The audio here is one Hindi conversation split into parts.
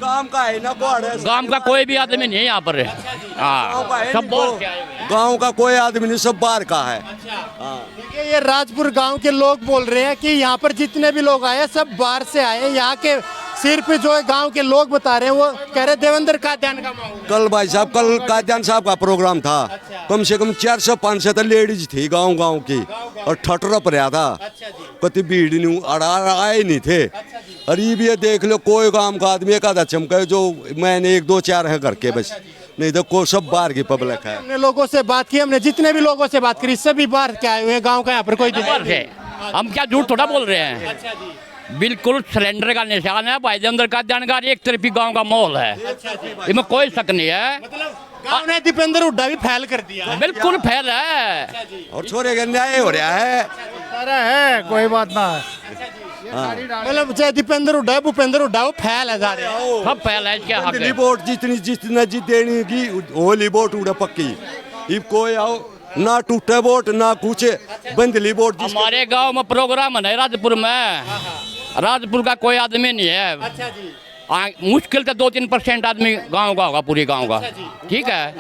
गांव का है ना कोई गांव का कोई भी आदमी नहीं है यहाँ पर। हाँ, सब बाहर से आए हुए हैं। गांव का कोई आदमी नहीं, सब बाहर का है। देखिए ये राजपुर गांव के लोग बोल रहे हैं कि यहाँ पर जितने भी लोग आए हैं सब बाहर से आए हैं। यहाँ के सिर्फ जो है गांव के लोग बता रहे हैं, वो कह रहे देवेंद्र कादियान का माहौल। कल भाई साहब, कल कादियान साहब का प्रोग्राम था। कम से कम 400-500 तो लेडीज थी गांव की, और ठटर पड़ा था। कति भीड़ नहीं, आए नहीं थे। और ये भी देख लो, कोई गांव का आदमी एक आधा चमका जो मैंने 1-2-4 है घर के, बस नहीं तो कोई सब बाहर की पब्लिक है। हमने लोगों से बात की, हमने जितने भी लोगों से बात करी सभी बाहर के आए हुए हैं। गाँव का यहाँ पर कोई बाहर से। हम क्या झूठ थोड़ा बोल रहे हैं। बिल्कुल सिलेंडर का निशान है भाई देवेंद्र कादियान का। एक तरफी गांव का माहौल है, इसमें कोई शक नहीं है। गाँव ने दीपेंद्र हुड्डा भी फैल कर दिया। बिल्कुल फैल है, और छोरे का न्याय हो रहा है। सारा है, कोई बात ना। मतलब चाहे दीपेंद्र हुड्डा भूपेंद्र हुड्डा, वो फैल है सारे। सब फैल है। क्या हक है? वोट जितना जीत देने की होली वोट उड़ा पक्की। ये कोई आओ ना टूटे वोट ना कुछ, बंदली वोट। हमारे गांव में प्रोग्राम है राजपुर में। राजपुर का कोई आदमी नहीं है। मुश्किल से 2-3% आदमी गांव का होगा, पूरी गांव का। ठीक है,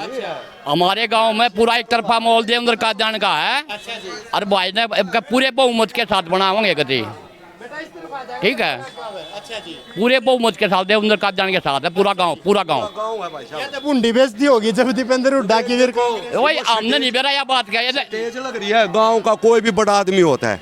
हमारे गांव में पूरा एक तरफा माहौल देवेंद्र कादियान का है। और भाई ने पूरे बहुमत के साथ बनाएंगे गति। ठीक है, पूरे बहुमत के साथ देवेंद्र कादियान के साथ है पूरा गांव। बुंडी बेइज्जती होगी जब दीपेंद्र हुड्डा की। वही हमने नहीं बेरा यह बात क्या तेज लग रही है। गांव का कोई भी बड़ा आदमी होता है,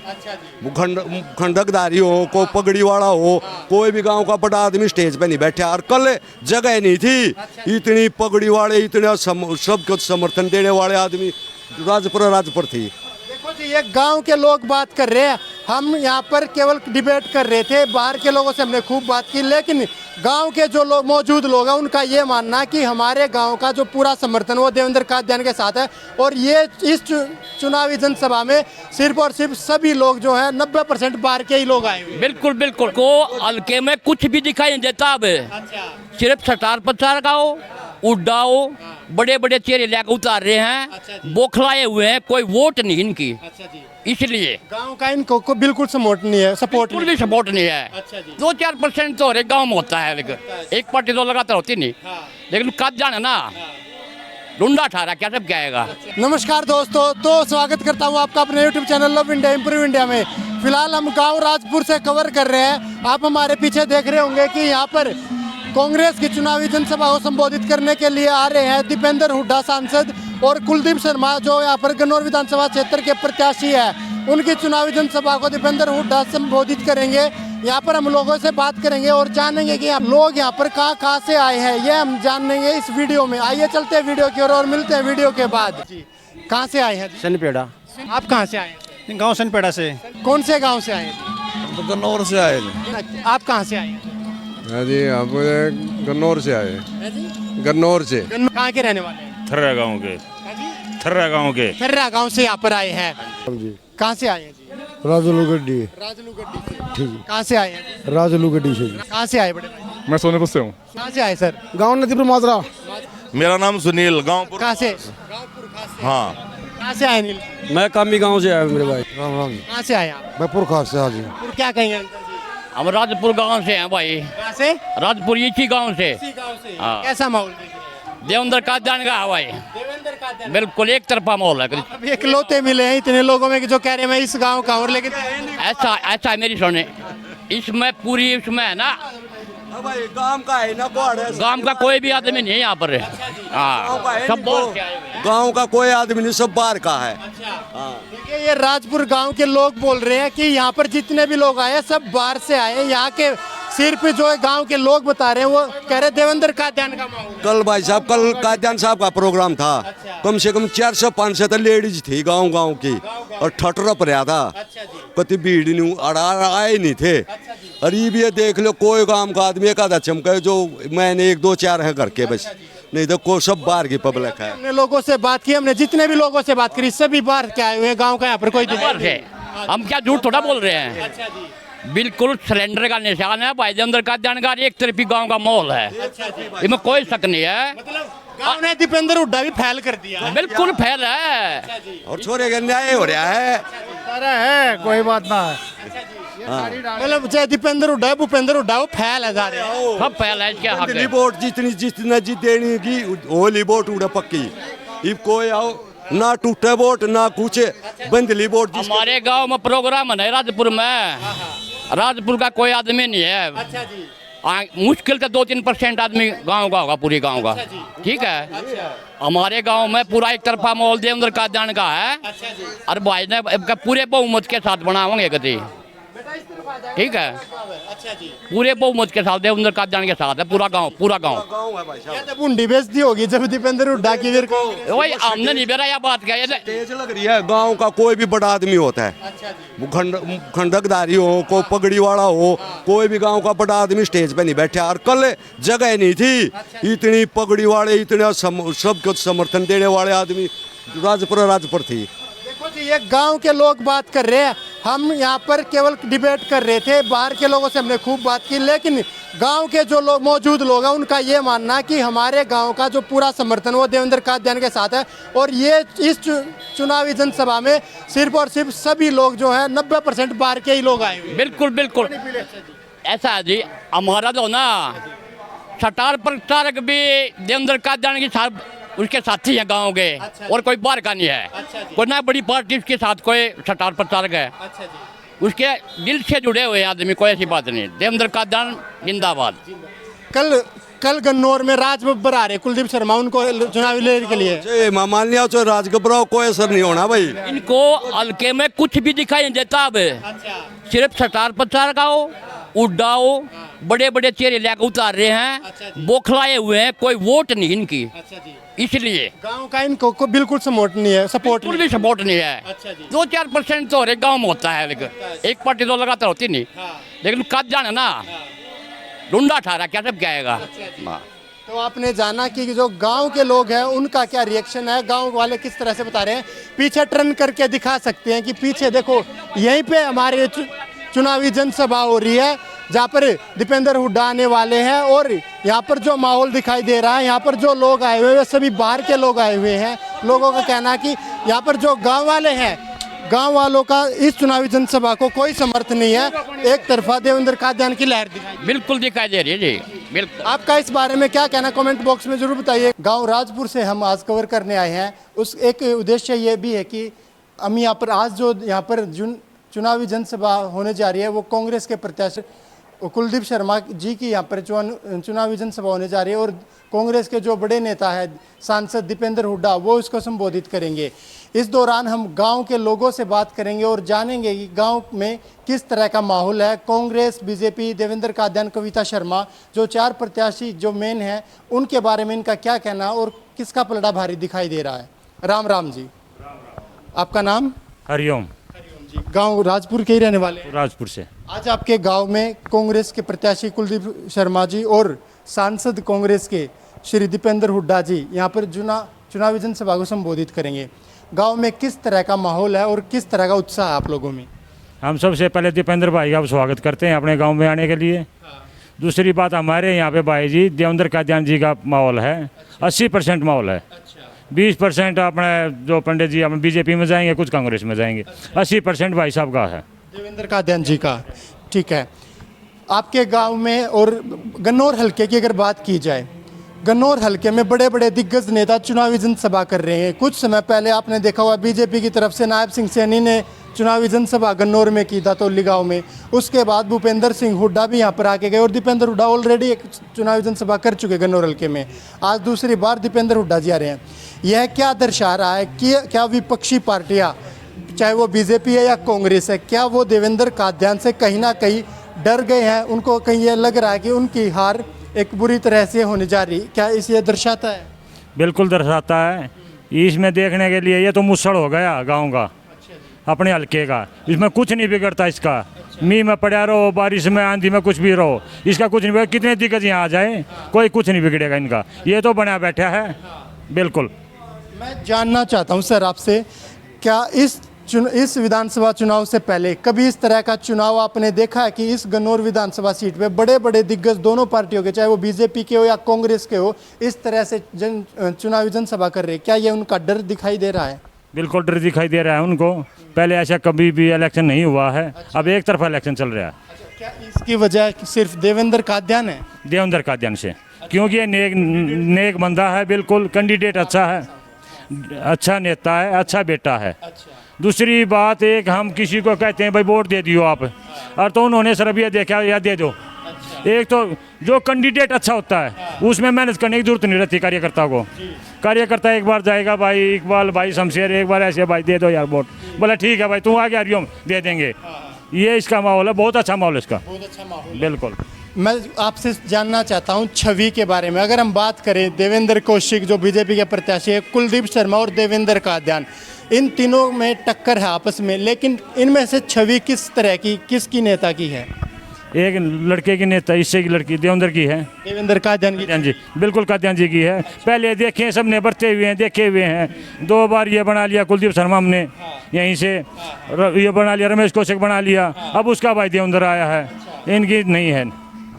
खंडकधारी हो, कोई पगड़ी वाला हो, कोई भी गांव का बड़ा आदमी स्टेज पे नहीं बैठा। और कल जगह नहीं थी, इतनी पगड़ी वाले, इतने सबको समर्थन देने वाले आदमी राजपुर थी। देखो जी, ये गांव के लोग बात कर रहे हैं। हम यहाँ पर केवल डिबेट कर रहे थे, बाहर के लोगों से हमने खूब बात की, लेकिन गांव के जो लोग मौजूद लोग हैं उनका ये मानना है कि हमारे गांव का जो पूरा समर्थन वो देवेंद्र कादियान के साथ है। और ये इस चुनावी जनसभा में सिर्फ और सिर्फ सभी लोग जो है 90% बाहर के ही लोग आए हुए। बिल्कुल को हल्के में कुछ भी दिखाई नहीं देता। अब सिर्फ सटार पचार का हो, उड्डाओ, बड़े बड़े चेहरे लेकर उतार रहे हैं, बौखलाए हुए हैं। कोई वोट नहीं इनकी, इसलिए गांव का इनको बिल्कुल सपोर्ट नहीं है। बिल्कुल भी सपोर्ट नहीं है। 2-4% तो हर एक गाँव में होता है, लेकिन एक पार्टी तो लगातार होती नहीं। लेकिन कादियान है ना, डुंडा ठा रहा, क्या सब क्या आएगा। नमस्कार दोस्तों, तो स्वागत करता हूं आपका अपने YouTube channel love India improve India में। फिलहाल हम गांव राजपुर से कवर कर रहे हैं। आप हमारे पीछे देख रहे होंगे कि यहाँ पर कांग्रेस की चुनावी जनसभा को संबोधित करने के लिए आ रहे हैं दीपेंद्र हुड्डा सांसद, और कुलदीप शर्मा जो यहाँ पर गन्नौर विधानसभा क्षेत्र के प्रत्याशी है। उनकी चुनावी जनसभा को दीपेंद्र हुड्डा संबोधित करेंगे। यहाँ पर हम लोगों से बात करेंगे और जानेंगे कि लोग यहाँ पर कहाँ से आए हैं, ये हम जानेंगे इस वीडियो में। आइए चलते हैं वीडियो की ओर और मिलते हैं वीडियो के बाद। कहाँ से आए हैं? सनपेड़ा। आप कहाँ से आए? गांव सनपेड़ा से। कौन से गाँव से आए? तो गन्नौर से आए। आप कहाँ से आए? जी, हम गन्नौर से आए। गन्नौर से। कहाँ के रहने वाले हैं? थर्रा गांव के। थर्रा गांव के। थर्रा गाँव से यहाँ पर आए हैं। कहाँ से आए हैं जी? राजलू गड्डी। राजलू गड्डी से। ठीक। कहाँ से आए हैं? राजलू गड्डी से। कहाँ से आए बड़े भाई? मैं सोनेपुर से हूँ। कहाँ से आए सर? गाँव नदीपुर माजरा। मेरा नाम सुनील, गांव। कहाँ से? हाँ। कहाँ से आए नील? मैं कामी गाँव से आया मेरे भाई। राम राम। कहाँ से आए आप? मैं पुरखास से। आज क्या कहेंगे अंकल जी? हम राजपुर गांव से हैं भाई। कहाँ से? राजपुर इसी गांव से। इसी गाँव से। हाँ। कैसा माहौल देखिए? देवेंद्र कादियान का है भाई। देवेंद्र कादियान। बिल्कुल एक तरफा माहौल है। अब इकलौते मिले हैं इतने लोगों में कि जो कह रहे हैं मैं इस गांव का हूं, लेकिन ऐसा है मेरी सुने। इसमें पूरी इसमें है ना, भाई गांव का है ना कोई, गांव का कोई भी आदमी नहीं है यहाँ पर। हाँ, सब बाहर से आए हुए हैं। गांव का कोई आदमी नहीं, सब बाहर का है। देखिए ये राजपुर गांव के लोग बोल रहे हैं कि यहाँ पर जितने भी लोग आए हैं सब बाहर से आए हैं। यहाँ के सिर्फ जो है गांव के लोग बता रहे हैं, वो कह रहे देवेंद्र कादियान का माहौल। कल भाई साहब, कल कादियान साहब का प्रोग्राम था। कम से कम 400-500 तो लेडीज थी गांव की, और ठटर पड़ा था। कति भीड़ नहीं, आए नहीं थे। और ये भी देख लो, कोई गांव का आदमी एक आधा चमका जो मैंने 1-2-4 है घर के, बस नहीं तो कोई सब बाहर की पब्लिक है। हमने लोगों से बात की, हमने जितने भी लोगों से बात करी सभी बाहर के आए हुए हैं। गाँव का यहाँ पर कोई बाहर से। हम क्या झूठ थोड़ा बोल रहे हैं। बिल्कुल सिलेंडर का निशान है भाई देवेंद्र कादियान का। एक तरफी गांव का माहौल है, इसमें कोई शक नहीं है। गाँव ने दीपेंद्र हुड्डा भी फैल कर दिया। बिल्कुल फैल है, और छोरे का न्याय हो रहा है। सारा है, कोई बात ना। मतलब चाहे दीपेंद्र हुड्डा है, भूपेंद्र हुड्डा हो, फैल है सारे। सब पहला है क्या हक बंदली है। वोट जितनी जी देनी की होली वोट उड़ा पक्की। इब कोई आओ ना टूटे वोट ना कुछ बंदली वोट हमारे गांव में प्रोग्राम है राजपुर में, राजपुर का कोई आदमी नहीं है। अच्छा जी। मुश्किल से 2-3% आदमी गांव का होगा, पूरी गांव का। ठीक है, हमारे गांव में पूरा एक तरफा माहौल देवेंद्र कादियान का है। और भाई ने पूरे बहुमत के साथ बनाओगे गति। ठीक है, अच्छा जी। पूरे बहुमत के साथ देवेंद्र कादियान के साथ है पूरा गांव, पूरा गांव। गाँव है भाई साहब। ये तो बूंदी बेइज्जती होगी जब दीपेंद्र हुड्डा की फिर को। वही हमने नहीं बेरा यह बात क्या है। तेज लग रही है। गांव का कोई भी बड़ा आदमी होता है, अच्छा जी। वो खंडकधारी हो, कोई पगड़ी वाला हो, कोई भी गांव का बड़ा आदमी स्टेज पे नहीं बैठा। और कल जगह नहीं थी, इतनी पगड़ी वाले, इतने सबको समर्थन देने वाले आदमी राजपुर थी। देखो जी, ये गांव के लोग बात कर रहे हैं, हम यहाँ पर केवल डिबेट कर रहे थे, बाहर के लोगों से हमने खूब बात की, लेकिन गांव के जो लोग मौजूद लोग हैं उनका ये मानना है कि हमारे गांव का जो पूरा समर्थन वो देवेंद्र कादियान के साथ है। और ये इस चुनावी जनसभा में सिर्फ और सिर्फ सभी लोग जो है 90% बाहर के ही लोग आए हुए हैं। बिल्कुल बिल्कुल ऐसा है जी। हमारा जो ना सटार प्रचारक भी देवेंद्र कादियान के साथ उसके साथी हैं गांव के। और कोई बाहर का नहीं है। कोई ना बड़ी पार्टी उसके साथ कोई सटार प्रचारक है। उसके दिल से जुड़े हुए आदमी, कोई ऐसी बात नहीं। देवेंद्र कादियान जिंदाबाद। कल गन्नौर में राज बब्बर आ रहे, कुलदीप शर्मा, उनको चुनावी लड़ने के लिए मान लिया तो राज घबराओ, कोई असर नहीं होना भाई। इनको हल्के में कुछ भी दिखाई नहीं देता। अब सिर्फ सटार प्रचारक आओ, उड्डाओ, बड़े बड़े चेहरे लेकर उतार रहे हैं, बौखलाए हुए हैं, कोई वोट नहीं इनकी। इसलिए गांव का इनको बिल्कुल सपोर्ट नहीं है। बिल्कुल भी सपोर्ट नहीं है। 2-4% तो हर एक गाँव में होता है, लेकिन एक पार्टी तो लगातार होती नहीं। लेकिन कादियान है ना, ढूंढा ठारा क्या सब क्या आएगा। तो आपने जाना कि जो गांव के लोग हैं उनका क्या रिएक्शन है, गांव वाले किस तरह से बता रहे हैं। पीछे टर्न करके दिखा सकते हैं कि पीछे देखो, यहीं पे हमारे चुनावी जनसभा हो रही है जहाँ पर दीपेंद्र हुड्डा आने वाले हैं। और यहाँ पर जो माहौल दिखाई दे रहा है, यहाँ पर जो लोग आए हुए हैं सभी बाहर के लोग आए हुए हैं। लोगों का कहना है कि यहाँ पर जो गांव वाले हैं, गांव वालों का इस चुनावी जनसभा को कोई समर्थन नहीं है। एक तरफा देवेंद्र कादियान की लहर दिखाई बिल्कुल दिखाई दे रही है जी। बिल्कुल। आपका इस बारे में क्या कहना, कमेंट बॉक्स में जरूर बताइए। गांव राजपुर से हम आज कवर करने आए हैं। उस एक उद्देश्य ये भी है कि हम यहाँ पर आज जो यहाँ पर चुनावी जनसभा होने जा रही है वो कांग्रेस के प्रत्याशी कुलदीप शर्मा जी की यहाँ पर चुनावी जनसभा होने जा रही है। और कांग्रेस के जो बड़े नेता है सांसद दीपेंद्र हुड्डा वो इसको संबोधित करेंगे। इस दौरान हम गांव के लोगों से बात करेंगे और जानेंगे कि गांव में किस तरह का माहौल है। कांग्रेस, बीजेपी, देवेंद्र कादियान, कविता शर्मा, जो 4 प्रत्याशी जो मेन हैं, उनके बारे में इनका क्या कहना और किसका पलड़ा भारी दिखाई दे रहा है। राम राम जी। आपका नाम? हरिओम। गांव राजपुर के ही रहने वाले? राजपुर से। आज आपके गांव में कांग्रेस के प्रत्याशी कुलदीप शर्मा जी और सांसद कांग्रेस के श्री दीपेंद्र हुड्डा जी यहाँ पर चुनावी जनसभा को संबोधित करेंगे। गांव में किस तरह का माहौल है और किस तरह का उत्साह है आप लोगों में? हम सबसे पहले दीपेंद्र भाई का स्वागत करते हैं अपने गांव में आने के लिए। दूसरी बात, हमारे यहाँ पे भाई जी देवेंद्र कादियान जी का माहौल है, 80% माहौल है। 20% अपने जो पंडित जी अपने बीजेपी में जाएंगे, कुछ कांग्रेस में जाएंगे। 80% भाई साहब का है, देवेंद्र कादियान जी का। ठीक है, आपके गांव में और गन्नौर हलके की अगर बात की जाए, गन्नौर हलके में बड़े बड़े दिग्गज नेता चुनावी जनसभा कर रहे हैं। कुछ समय पहले आपने देखा हुआ बीजेपी की तरफ से नायब सिंह सैनी ने चुनावी जनसभा गन्नौर में की दातौली गाँव में। उसके बाद भूपेंद्र सिंह हुड्डा भी यहाँ पर आके गए और दीपेंद्र हुड्डा ऑलरेडी एक चुनावी जनसभा कर चुके गन्नौर हलके में। आज दूसरी बार दीपेंद्र हुड्डा जी आ रहे हैं। यह क्या दर्शा रहा है कि क्या विपक्षी पार्टियाँ, चाहे वो बीजेपी है या कांग्रेस है, क्या वो देवेंद्र कादियान से कहीं ना कहीं डर गए हैं? उनको कहीं ये लग रहा है कि उनकी हार एक बुरी तरह से होने जा रही, क्या इसे दर्शाता है? बिल्कुल दर्शाता है। इसमें देखने के लिए ये तो मुसड़ हो गया गांव का, अपने हल्के का। इसमें कुछ नहीं बिगड़ता इसका। मींह में पड़ा रहो, बारिश में, आंधी में, कुछ भी रहो, इसका कुछ नहीं बिगड़ा। कितने दिग्गज यहाँ आ जाए, कोई कुछ नहीं बिगड़ेगा इनका। ये तो बना बैठा है। बिल्कुल। मैं जानना चाहता हूँ सर आपसे, क्या इस विधानसभा चुनाव से पहले कभी इस तरह का चुनाव आपने देखा है कि इस गन्नौर विधानसभा सीट पे बड़े बड़े दिग्गज दोनों पार्टियों के, चाहे वो बीजेपी के हो या कांग्रेस के हो, इस तरह से चुनावी जनसभा कर रहे हैं? क्या ये उनका डर दिखाई दे रहा है? बिल्कुल डर दिखाई दे रहा है उनको। पहले ऐसा कभी भी इलेक्शन नहीं हुआ है, अब एक तरफा इलेक्शन चल रहा है क्या इसकी वजह सिर्फ देवेंद्र कादियान है? देवेंद्र कादियान से, क्योंकि ये नेक बंदा है, बिल्कुल कैंडिडेट अच्छा है, अच्छा नेता है, अच्छा बेटा है। दूसरी बात, एक हम किसी को कहते हैं भाई वोट दे दियो आप, और तो उन्होंने सिर्फ ये देखा या दे दो। एक तो जो कैंडिडेट अच्छा होता है उसमें मेहनत करने की जरूरत नहीं रहती कार्यकर्ता को। कार्यकर्ता एक बार जाएगा भाई इकबाल भाई शमशेर, एक बार ऐसे भाई दे दो यार वोट, बोला ठीक है भाई तू आगे आ रही हो दे देंगे। ये इसका माहौल है, बहुत अच्छा माहौल है इसका, बहुत अच्छा माहौल। बिल्कुल। मैं आपसे जानना चाहता हूं छवि के बारे में। अगर हम बात करें देवेंद्र कौशिक जो बीजेपी के प्रत्याशी है, कुलदीप शर्मा और देवेंद्र कादियान, इन तीनों में टक्कर है आपस में, लेकिन इनमें से छवि किस तरह की, किसकी नेता की है? एक लड़के की नेता इससे की लड़की देवेंद्र की है, देवेंद्र कादियान की। कादियान जी, बिल्कुल कादियान जी की है। पहले देखे सबने बढ़ते हुए हैं, देखे हुए हैं, 2 बार ये बना लिया कुलदीप शर्मा हमने यहीं से, ये बना लिया रमेश कौशिक बना लिया, अब उसका भाई देवेंद्र आया है, इनकी नहीं है।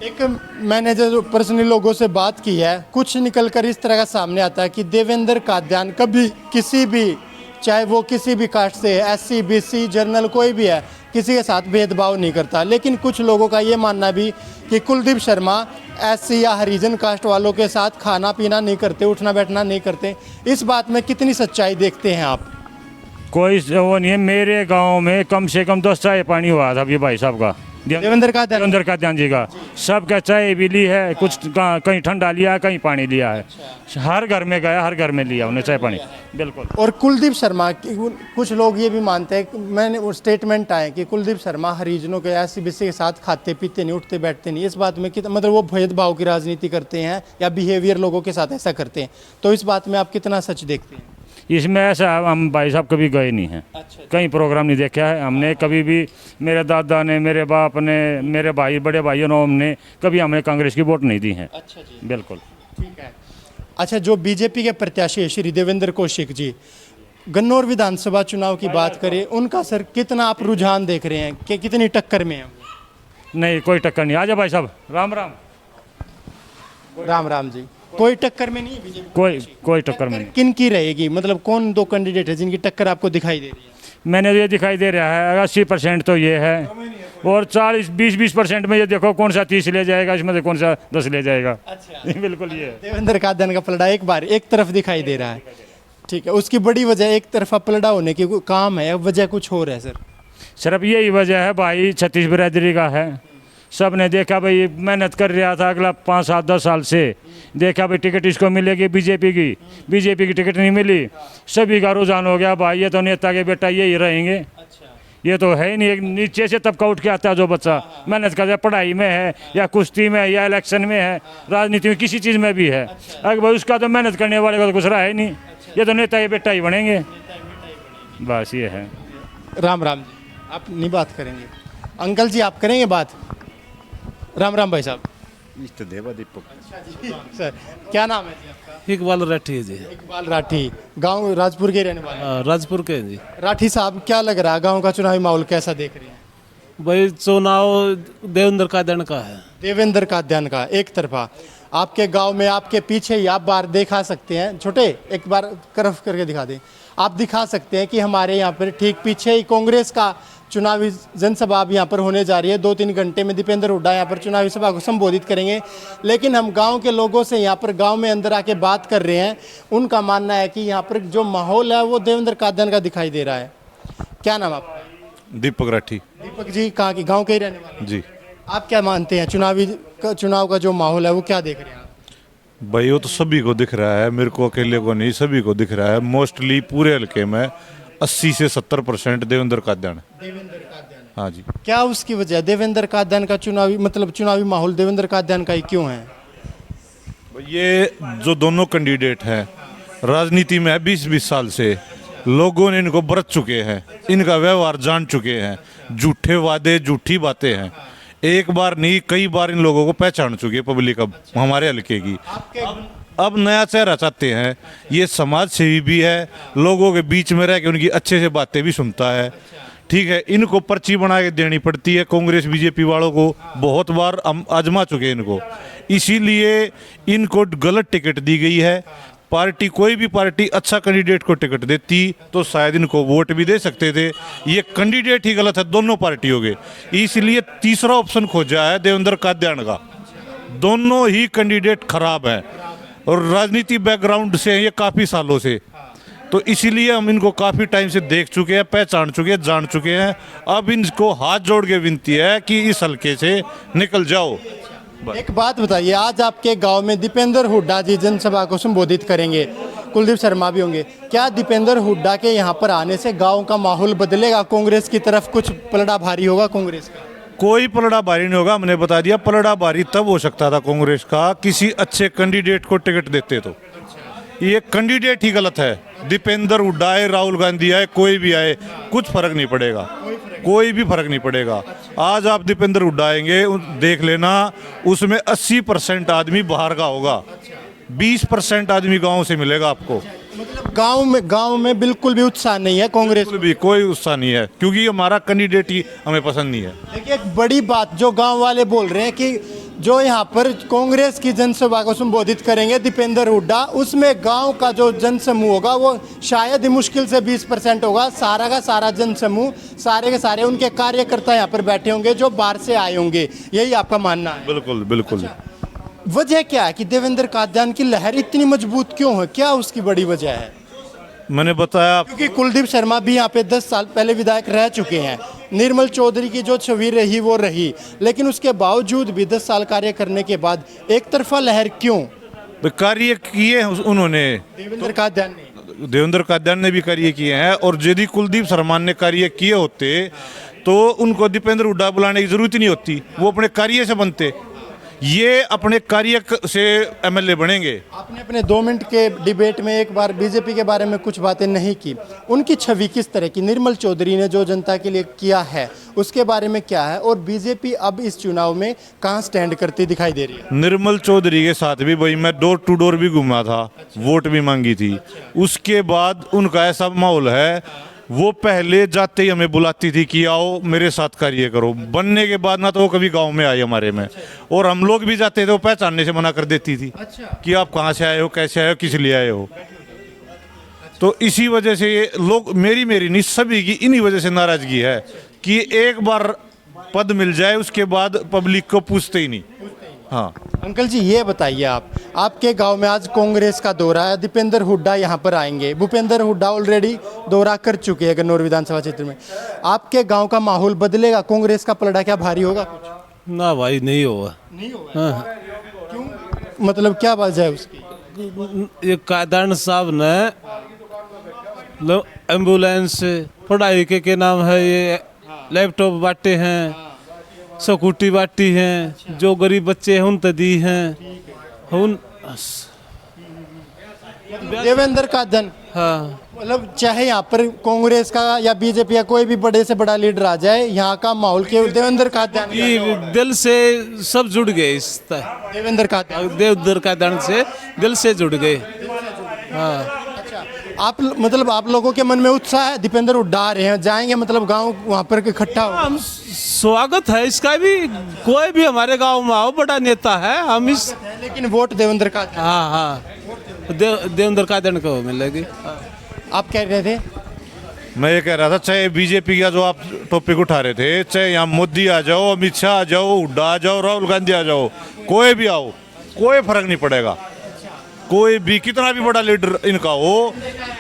एक मैंने जो पर्सनली लोगों से बात की है, कुछ निकल कर इस तरह का सामने आता है कि देवेंद्र कादियान कभी किसी भी, चाहे वो किसी भी कास्ट से है, SC BC जनरल कोई भी है, किसी के साथ भेदभाव नहीं करता। लेकिन कुछ लोगों का ये मानना भी कि कुलदीप शर्मा SC या हरिजन कास्ट वालों के साथ खाना पीना नहीं करते, उठना बैठना नहीं करते। इस बात में कितनी सच्चाई देखते हैं आप? कोई वो नहीं है, मेरे गांव में कम से कम 10 चाय पानी हुआ था अभी भाई साहब का, देवेंद्र कादियान जी का। सबका चाय भी ली है, कुछ कहीं ठंडा लिया, कहीं पानी लिया है, हर घर में गया, हर घर में लिया उन्हें चाय पानी, बिल्कुल। और कुलदीप शर्मा, कुछ लोग ये भी मानते हैं, मैंने वो स्टेटमेंट आए कि कुलदीप शर्मा हरिजनों के SC BC के साथ खाते पीते नहीं, उठते बैठते नहीं। इस बात में कितना, मतलब वो भेदभाव की राजनीति करते हैं या बिहेवियर लोगों के साथ ऐसा करते हैं, तो इस बात में आप कितना सच देखते हैं? इसमें ऐसा हम भाई साहब कभी गए नहीं हैं, कहीं प्रोग्राम नहीं देखा है हमने कभी भी। मेरे दादा ने, मेरे बाप ने, मेरे भाई, बड़े भाइयों ने, हमने कभी हमें कांग्रेस की वोट नहीं दी है। अच्छा जी, बिल्कुल। ठीक है। अच्छा, जो बीजेपी के प्रत्याशी है श्री देवेंद्र कौशिक जी, गन्नौर विधानसभा चुनाव की बात करें, उनका सर कितना आप रुझान देख रहे हैं कि कितनी टक्कर में है? नहीं, कोई टक्कर नहीं। आजा भाई साहब, राम राम। राम राम जी। कोई टक्कर में नहीं है बीजेपी? कोई टक्कर में नहीं। किन की रहेगी, मतलब कौन 2 कैंडिडेट है जिनकी टक्कर आपको दिखाई दे रही है? मैंने ये दिखाई दे रहा है 80% तो ये है, और 20% में ये देखो कौन सा 30 ले जाएगा, इसमें से कौन सा 10 ले जाएगा। अच्छा। बिल्कुल ये है। देवेंद्र कादियान का पलड़ा एक बार एक तरफ दिखाई दे रहा है, ठीक है। उसकी बड़ी वजह एक तरफा पलड़ा होने की काम है, वजह कुछ और है सर? सिर्फ यही वजह है भाई, 36 बिरादरी का है। सब ने देखा भाई मेहनत कर रहा था अगला 5 7 10 साल से, देखा भाई टिकट इसको मिलेगी बीजेपी की टिकट नहीं मिली, सभी का रुझान हो गया भाई ये तो नेता के बेटा यही रहेंगे। ये तो है ही नहीं, एक नीचे से तबका उठ के आता है जो बच्चा मेहनत करता है, पढ़ाई में है या कुश्ती में या इलेक्शन में है, राजनीति में किसी चीज़ में भी है, अगर भाई उसका तो मेहनत करने वाले का तो कुछ रहा है नहीं, ये तो नेता के बेटा ही बनेंगे, बस ये है। राम राम जी, आप नहीं बात करेंगे? अंकल जी आप करेंगे बात? राम राम भाई साहब। इष्ट देवा दीपक। सर क्या नाम है जी आपका? इकबाल राठी है जी। इकबाल राठी, गांव राजपुर के रहने वाले हैं। राजपुर के हैं जी। राठी साहब क्या लग रहा है, गांव का चुनावी माहौल कैसा देख रहे हैं? भाई चुनाव देवेंद्र कादियान का है। देवेंद्र कादियान का एक तरफा। आपके गांव में आपके पीछे ही आप बार दिखा सकते हैं, छोटे एक बार करफ करके दिखा दें, आप दिखा सकते हैं कि हमारे यहाँ पर ठीक पीछे ही कांग्रेस का चुनावी जनसभा अब यहाँ पर होने जा रही है। 2-3 घंटे में दीपेंद्र हुड्डा यहाँ पर चुनावी सभा को संबोधित करेंगे। लेकिन हम गांव के लोगों से यहाँ पर गांव में अंदर आके बात कर रहे हैं, उनका मानना है कि यहाँ पर जो माहौल है वो देवेंद्र कादियान का दिखाई दे रहा है। क्या नाम आपका? दीपक राठी। दीपक जी कहाँ के, गाँव के ही रहने वाले? जी। आप क्या मानते हैं चुनाव का जो माहौल है वो क्या देख रहे हैं आप? भाई वो तो सभी को दिख रहा है, मेरे को अकेले को नहीं, सभी को दिख रहा है। मोस्टली पूरे हल्के में 80 से 70% देवेंद्र कादियान। हाँ जी। क्या उसकी वजह देवेंद्र कादियान का चुनावी माहौल देवेंद्र कादियान का ही क्यों है? ये जो दोनों कैंडिडेट हैं राजनीति में 20-20 साल से, लोगों ने इनको बरत चुके हैं, इनका व्यवहार जान चुके हैं, झूठे वादे झूठी बातें हैं, एक बार नहीं कई बार इन लोगों को पहचान चुकी है पब्लिक अब हमारे हल्के की। अब नया चेहरा चाहते हैं, ये समाज सेवी भी है, लोगों के बीच में रह के उनकी अच्छे से बातें भी सुनता है, ठीक है। इनको पर्ची बना के देनी पड़ती है, कांग्रेस बीजेपी वालों को बहुत बार आजमा चुके हैं इनको, इसीलिए इनको गलत टिकट दी गई है। पार्टी कोई भी पार्टी अच्छा कैंडिडेट को टिकट देती तो शायद इनको वोट भी दे सकते थे। ये कैंडिडेट ही गलत है दोनों पार्टियों के, इसलिए तीसरा ऑप्शन खोजा है देवेंद्र कादियान का। दोनों ही कैंडिडेट खराब हैं और राजनीति बैकग्राउंड से हैं ये काफ़ी सालों से, तो इसीलिए हम इनको काफ़ी टाइम से देख चुके हैं, पहचान चुके हैं, जान चुके हैं। अब इनको हाथ जोड़ के विनती है कि इस हल्के से निकल जाओ। एक बात बताइए, आज आपके गांव में दीपेंद्र हुड्डा जी जनसभा को संबोधित करेंगे, कुलदीप शर्मा भी होंगे, क्या दीपेंद्र हुड्डा के यहाँ पर आने से गांव का माहौल बदलेगा? कांग्रेस की तरफ कुछ पलड़ा भारी होगा कांग्रेस का? कोई पलड़ा भारी नहीं होगा, हमने बता दिया। पलड़ा भारी तब हो सकता था कांग्रेस का किसी अच्छे कैंडिडेट को टिकट देते तो। ये कैंडिडेट ही गलत है, दीपेंद्र हुड्डा आए, राहुल गांधी आए, कोई भी आए, कुछ फर्क नहीं पड़ेगा, कोई भी फर्क नहीं पड़ेगा। आज आप दीपेंद्र हुड्डा आएंगे, देख लेना, उसमें 80% आदमी बाहर का होगा, 20% आदमी गांव से मिलेगा आपको। मतलब गांव में बिल्कुल भी उत्साह नहीं है कांग्रेस? बिल्कुल भी कोई उत्साह नहीं है, क्योंकि हमारा कैंडिडेट ही हमें पसंद नहीं है। देखिए, एक बड़ी बात जो गांव वाले बोल रहे हैं कि जो यहाँ पर कांग्रेस की जनसभा को संबोधित करेंगे दीपेंद्र हुड्डा, उसमें गांव का जो जनसमूह होगा वो शायद ही मुश्किल से 20% होगा। सारा का सारा जनसमूह, सारे के सारे उनके कार्यकर्ता यहाँ पर बैठे होंगे जो बाहर से आए होंगे, यही आपका मानना है? बिल्कुल बिल्कुल। वजह क्या है कि देवेंद्र कादियान की लहर इतनी मजबूत क्यों है? क्या उसकी बड़ी वजह है? मैंने बताया, क्योंकि कुलदीप शर्मा भी यहाँ पे 10 साल पहले विधायक रह चुके हैं, निर्मल चौधरी की जो छवि रही वो रही, लेकिन उसके बावजूद भी 10 साल कार्य करने के बाद एक तरफा लहर क्यों? कार्य किए उन्होंने, देवेंद्र कादियान ने भी कार्य किए हैं, और यदि कुलदीप शर्मा ने कार्य किए होते तो उनको दीपेंद्र हुड्डा बुलाने की जरूरत ही नहीं होती, वो अपने कार्य से बनते। ये अपने कार्य से एमएलए बनेंगे। आपने अपने 2 मिनट के डिबेट में एक बार बीजेपी के बारे में कुछ बातें नहीं की, उनकी छवि किस तरह की? निर्मल चौधरी ने जो जनता के लिए किया है उसके बारे में क्या है, और बीजेपी अब इस चुनाव में कहां स्टैंड करती दिखाई दे रही है? निर्मल चौधरी के साथ भी भाई मैं डोर टू डोर भी घूमा था, वोट भी मांगी थी। उसके बाद उनका ऐसा माहौल है, वो पहले जाते ही हमें बुलाती थी कि आओ मेरे साथ कार्य करो। बनने के बाद ना तो वो कभी गांव में आई हमारे में, और हम लोग भी जाते थे वो पहचानने से मना कर देती थी कि आप कहाँ से आए हो, कैसे आए हो, किस लिए आए हो। तो इसी वजह से ये लोग, मेरी नहीं सभी की इन्हीं वजह से नाराजगी है कि एक बार पद मिल जाए उसके बाद पब्लिक को पूछते ही नहीं। हाँ अंकल जी, ये बताइए, आपके गांव में आज कांग्रेस का दौरा है, दीपेंद्र हुड्डा यहां पर आएंगे। भूपेंद्र हुड्डा ऑलरेडी दौरा कर चुके हैं गन्नौर विधानसभा क्षेत्र में। आपके गांव का माहौल बदलेगा? कांग्रेस का पलड़ा क्या भारी होगा कुछ? ना भाई, नहीं होगा। नहीं होगा? हाँ। क्यों? मतलब क्या वजह है उसकी? ये कादियान साहब ने एम्बुलेंस, पढ़ाई के नाम है, ये लैपटॉप बांटे हैं, स्कूटी बांटी हैं, जो गरीब बच्चे हैं उन तो दी हैं उन। देवेंद्र कादियान, हाँ, मतलब चाहे यहाँ पर कांग्रेस का या बीजेपी या कोई भी बड़े से बड़ा लीडर आ जाए, यहाँ का माहौल केवल देवेंद्र कादियान का। ये दिल से सब जुड़ गए इस देवेंद्र कादियान से दिल से जुड़ गए। हाँ, आप लोगों के मन में उत्साह है? दीपेंद्र हुड्डा आ रहे हैं, जाएंगे, मतलब गांव वहाँ पर इकट्ठा हो? हम स्वागत है इसका भी, कोई भी हमारे गांव में आओ, बड़ा नेता है हम इस। लेकिन वोट देवेंद्र का। हाँ, देवेंद्र कादियान को मिलेगी। आप कह रहे थे? मैं ये कह रहा था, चाहे बीजेपी का जो आप टॉपिक उठा रहे थे, चाहे यहाँ मोदी आ जाओ, अमित शाह आ जाओ, हुड्डा आ जाओ, राहुल गांधी आ जाओ, कोई भी आओ, कोई फर्क नहीं पड़ेगा। कोई भी कितना भी बड़ा लीडर इनका हो,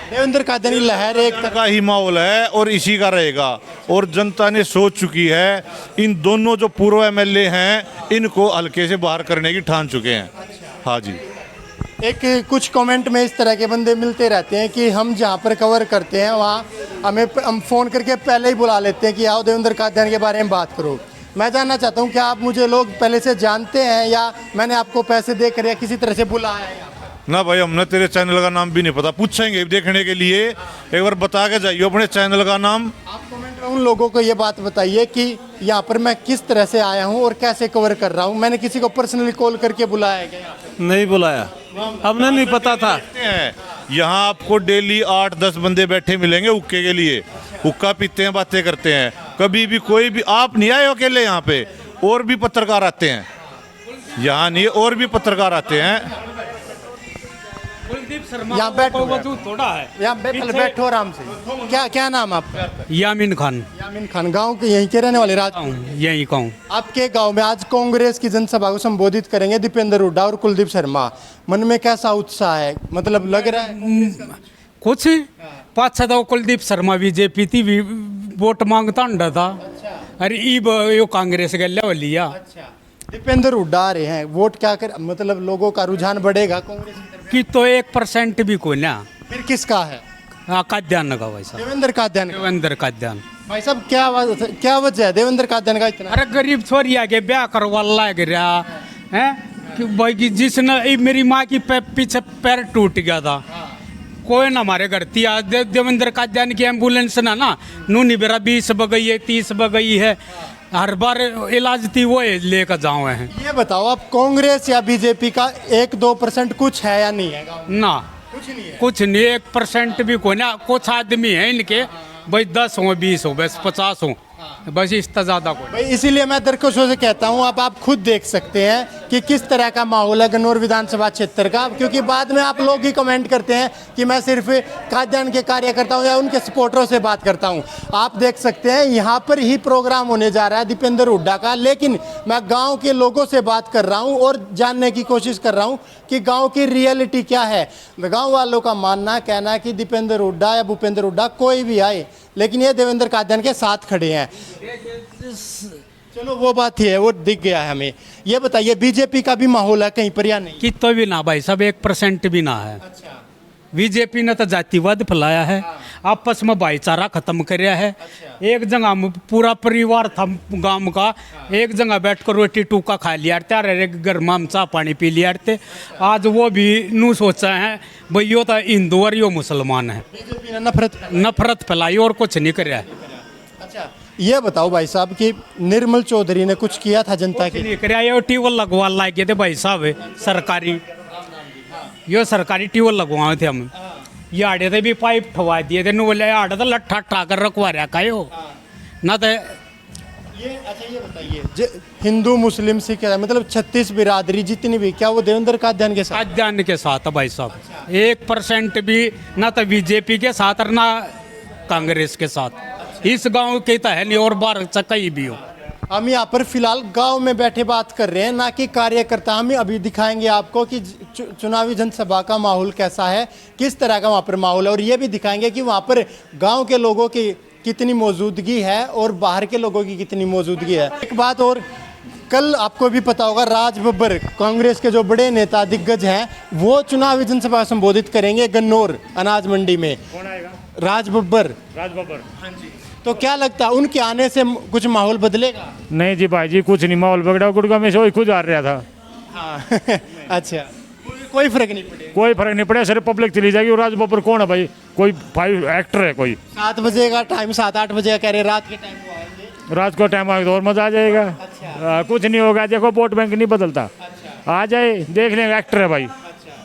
देवेंद्र कादियान की लहर एक तरह का ही माहौल है और इसी का रहेगा। और जनता ने सोच चुकी है, इन दोनों जो पूर्व एमएलए हैं इनको हल्के से बाहर करने की ठान चुके हैं। हाँ जी। एक कुछ कमेंट में इस तरह के बंदे मिलते रहते हैं कि हम जहाँ पर कवर करते हैं वहाँ हम फ़ोन करके पहले ही बुला लेते हैं कि आओ देवेंद्र कादियान के बारे में बात करो। मैं जानना चाहता हूँ, क्या आप मुझे लोग पहले से जानते हैं या मैंने आपको पैसे देकर या किसी तरह से बुलाया है? ना भाई, हमने तेरे चैनल का नाम भी नहीं पता, पूछेंगे देखने के लिए, एक बार बता के जाइए अपने चैनल का नाम। आप कमेंट में उन लोगों को ये बात बताइए कि यहाँ पर मैं किस तरह से आया हूँ और कैसे कवर कर रहा हूँ। मैंने किसी को पर्सनली कॉल करके बुलाया गया? नहीं बुलाया, हमने नहीं पता था। यहाँ आपको डेली 8-10 बंदे बैठे मिलेंगे हुक्के के लिए, हुक्का पीते हैं, बातें करते हैं। कभी भी कोई भी आप नहीं आए अकेले, यहाँ पे और भी पत्रकार आते हैं, यहाँ नहीं और भी पत्रकार आते हैं। कुलदीप शर्मा यहाँ बैठो थोड़ा है। यहाँ बैठो आराम से। क्या क्या नाम आपका? यामीन खान। यामीन खान। गांव के यहीं के रहने वाले राज? यही कहूँ। आपके गांव में आज कांग्रेस की जनसभा को संबोधित करेंगे दीपेंद्र हुड्डा और कुलदीप शर्मा, मन में कैसा उत्साह है? मतलब लग रहा है कुछ पाछा तो कुलदीप शर्मा बीजेपी थी वोट मांगता अंडा था। अरे यो कांग्रेस गल्या लिया। दीपेंद्र हुड्डा आ रहे हैं, वोट क्या कर, मतलब लोगों का रुझान बढ़ेगा कांग्रेस की तरफ? कि तो 1% भी को ना। फिर किसका है? काद्यान का भाई साहब। देवेंद्र काद्यान का। देवेंद्र काद्यान। भाई साहब क्या वजह है देवेंद्र काद्यान का इतना? अरे गरीब छोरी आगे ब्याह करवा लग रहा है कि भाई कि जिसने मेरी माँ की पीछे पैर टूट गया था, कोई ना हमारे घर थी। आज देवेंद्र काद्यान की एम्बुलेंस ना नूनी बेरा 20 बगई है 30 बगई है, हर बार इलाज थी वो लेकर जाओ हैं। ये बताओ आप कांग्रेस या बीजेपी का 1-2% कुछ है या नहीं है गाँव में? ना कुछ नहीं है। कुछ नहीं, 1% भी कोई ना। कुछ आदमी है इनके भाई 10 हो 20 हो बस 50 हो, बस इससे ज्यादा कोई। भाई इसीलिए मैं दर्शकों से कहता हूं, अब आप खुद देख सकते हैं कि किस तरह का माहौल है गन्नौर विधानसभा क्षेत्र का, क्योंकि बाद में आप लोग ही कमेंट करते हैं कि मैं सिर्फ काद्यान के कार्यकर्ता हूं या उनके सपोर्टरों से बात करता हूं। आप देख सकते हैं यहाँ पर ही प्रोग्राम होने जा रहा है दीपेंद्र हुड्डा का, लेकिन मैं गाँव के लोगों से बात कर रहा हूँ और जानने की कोशिश कर रहा हूँ कि गाँव की रियलिटी क्या है। गाँव वालों का मानना कहना है कि दीपेंद्र हुड्डा या भूपेंद्र हुड्डा कोई भी आए, लेकिन ये देवेंद्र काद्यान के साथ खड़े हैं। चलो वो बात ही है, वो दिख गया है हमें। ये बताइए बीजेपी का भी माहौल है कहीं पर या नहीं? कि तो भी ना भाई सब 1% भी ना है। बीजेपी ने तो जातिवाद फैलाया है, आपस में भाईचारा खत्म कराया है। एक जगह में पूरा परिवार था गांव का, एक जगह बैठकर रोटी टूका खा लिया थे, घर में चाय पानी पी लिया थे। आज वो भी नू सोचा है भाई यो तो हिंदू और यो मुसलमान है। बीजेपी ने नफरत फैलाई और कुछ नहीं कराया। अच्छा ये बताओ भाई साहब कि निर्मल चौधरी ने कुछ किया था जनता के लिए? नहीं कराया, यो ट्यूबवेल लगवा लाए थे भाई साहब सरकारी, यो सरकारी ट्यूबवेल लगवाए थे हम। ये आड़े थे भी पाइप ठवा दिए थे, नु बोले आड़े तो लट्ठा ठाकर रखवा रहा का यो ना तो। ये अच्छा ये बताइए हिंदू मुस्लिम सिख मतलब 36 बिरादरी जितनी भी, क्या वो देवेंद्र काद्यान के साथ? काद्यान के साथ भाई साहब। 1% भी ना तो बीजेपी के साथ और ना कांग्रेस के साथ। इस गांव के तो है नहीं और बाहर कहीं भी हो। हम यहाँ पर फिलहाल गांव में बैठे बात कर रहे हैं, ना कि कार्यकर्ता। हम अभी दिखाएंगे आपको कि चुनावी जनसभा का माहौल कैसा है, किस तरह का वहाँ पर माहौल है, और ये भी दिखाएंगे कि वहाँ पर गांव के लोगों की कितनी मौजूदगी है और बाहर के लोगों की कितनी मौजूदगी है। एक बात और, कल आपको भी पता होगा राज बब्बर कांग्रेस के जो बड़े नेता दिग्गज हैं वो चुनावी जनसभा संबोधित करेंगे गन्नौर अनाज मंडी में। कौन आएगा? राज बब्बर। हाँ जी। तो क्या लगता है उनके आने से कुछ माहौल बदलेगा? नहीं जी भाई जी, कुछ नहीं, माहौल बगड़ा गुड़गा में से वही खुद आ रहा था। हाँ अच्छा कोई फर्क नहीं पड़ेगा? कोई फर्क नहीं पड़ेगा, सिर्फ पब्लिक चली जाएगी। और राज बब्बर कौन है भाई? कोई 5 एक्टर है कोई। 7 बजे का टाइम, 7-8 बजे का कह रहे, रात के टाइम वो आएंगे। रात को टाइम आएगा तो और मजा आ जाएगा। कुछ नहीं होगा, देखो वोट बैंक नहीं बदलता। आ जाए देख लेंगे, एक्टर है भाई,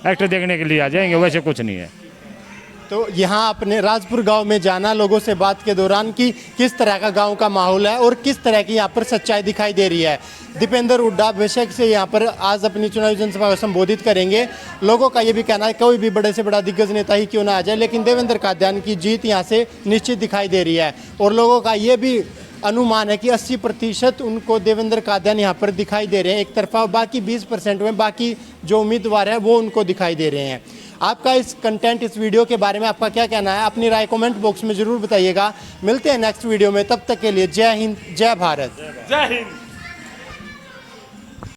एक्टर देखने के लिए आ जाएंगे, वैसे कुछ नहीं है। तो यहाँ अपने राजपुर गांव में जाना लोगों से बात के दौरान कि किस तरह का गांव का माहौल है और किस तरह की यहाँ पर सच्चाई दिखाई दे रही है। दीपेंद्र हुड्डा बेशक से यहाँ पर आज अपनी चुनावी जनसभा को संबोधित करेंगे। लोगों का ये भी कहना है कोई भी बड़े से बड़ा दिग्गज नेता ही क्यों ना आ जाए, लेकिन देवेंद्र काद्यान की जीत यहाँ से निश्चित दिखाई दे रही है। और लोगों का ये भी अनुमान है कि 80% उनको देवेंद्र काद्यान यहाँ पर दिखाई दे रहे हैं एक तरफा, बाकी 20% में बाकी जो उम्मीदवार है वो उनको दिखाई दे रहे हैं। आपका इस कंटेंट, इस वीडियो के बारे में आपका क्या कहना है? अपनी राय कमेंट बॉक्स में ज़रूर बताइएगा। मिलते हैं नेक्स्ट वीडियो में, तब तक के लिए जय हिंद, जय भारत। जय हिंद।